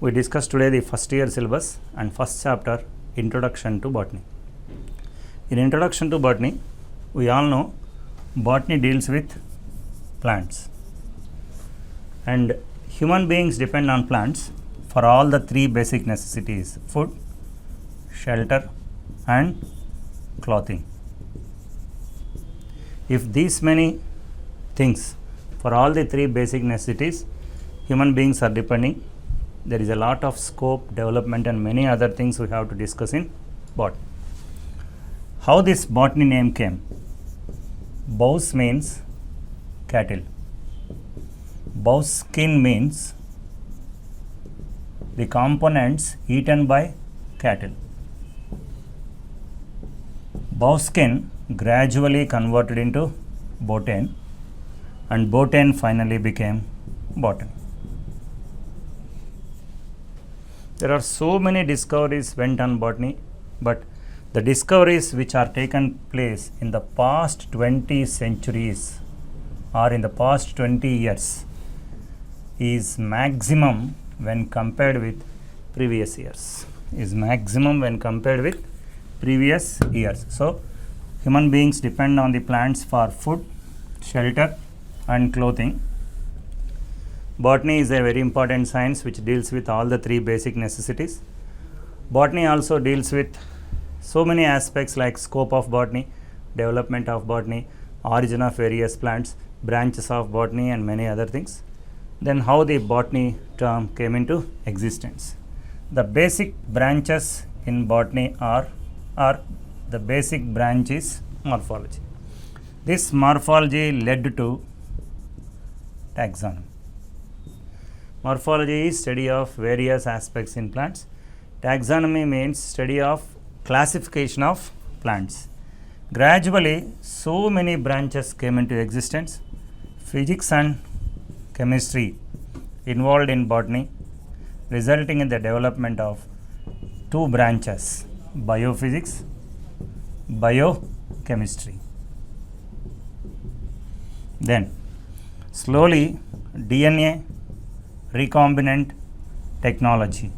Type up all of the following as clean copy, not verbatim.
We discuss today the first year syllabus and first chapter, Introduction to Botany. In Introduction to Botany, we all know botany deals with plants, and human beings depend on plants for all the three basic necessities: food, shelter and clothing. If these many things, for all the three basic necessities, human beings are depending, there is a lot of scope, development and many other things we have to discuss in botany. How this botany name came? Bous means cattle. Bowskin means the components eaten by cattle. Bowskin gradually converted into botany, and botany finally became botany. There are so many discoveries went on botany, but the discoveries which are taken place in the past 20 centuries or in the past 20 years is maximum when compared with previous years. So, human beings depend on the plants for food, shelter and clothing. Botany is a very important science which deals with all the three basic necessities. Botany also deals with so many aspects like scope of botany, development of botany, origin of various plants, branches of botany and many other things. Then how the botany term came into existence. The basic branches in botany are the basic branch is morphology. This morphology led to taxonomy. Morphology is study of various aspects in plants. Taxonomy means study of classification of plants. Gradually, so many branches came into existence. Physics and chemistry involved in botany, resulting in the development of two branches: biophysics, biochemistry. Then, slowly, DNA recombinant technology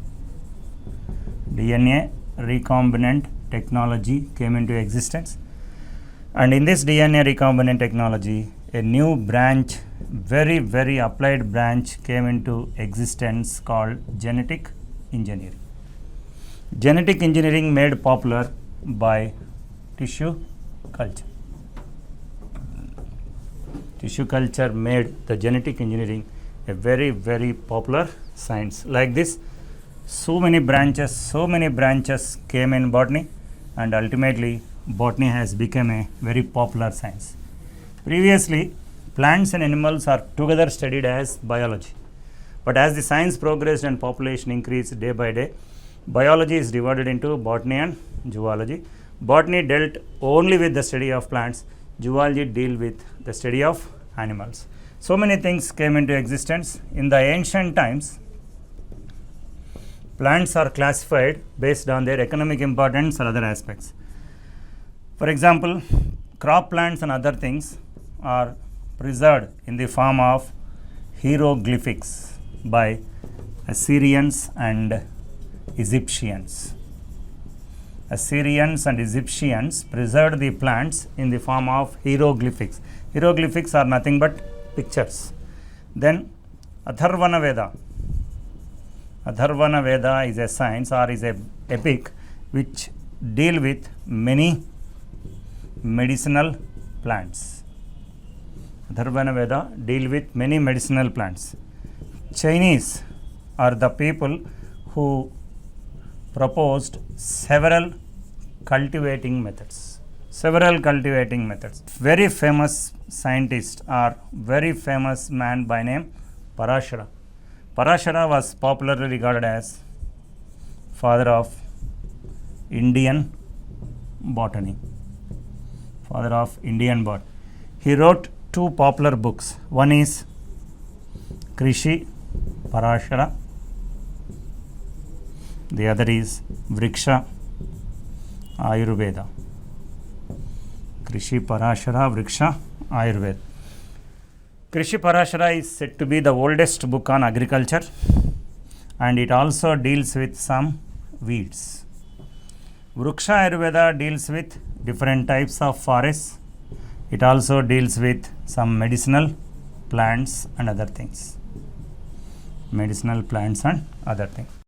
came into existence, and in this DNA recombinant technology a new branch, very applied branch came into existence called genetic engineering. Genetic engineering made popular by tissue culture. Tissue culture made the genetic engineering a very popular science. Like this, so many branches came in botany, and ultimately botany has become a very popular science. Previously, plants and animals are together studied as biology, but as the science progressed and population increased day by day, biology is divided into botany and zoology. Botany dealt only with the study of plants, zoology deal with the study of animals. So many things came into existence. In the ancient times, plants are classified based on their economic importance or other aspects. For example, crop plants and other things are preserved in the form of hieroglyphics by Assyrians and Egyptians. Assyrians and Egyptians preserved the plants in the form of hieroglyphics. Hieroglyphics are nothing but pictures. Then Atharvana Veda is a science or is a epic which deal with many medicinal plants. Atharvana Veda deal with many medicinal plants. Chinese are the people who proposed several cultivating methods. Very famous scientist or very famous man by name Parashara. Parashara was popularly regarded as father of Indian botany. He wrote two popular books. One is Krishi Parashara. The other is Vriksha Ayurveda. Krishi Parashara, Vriksha Ayurveda. Krishi Parashara is said to be the oldest book on agriculture, and it also deals with some weeds. Vriksha Ayurveda deals with different types of forests. It also deals with some medicinal plants and other things. Medicinal plants and other things.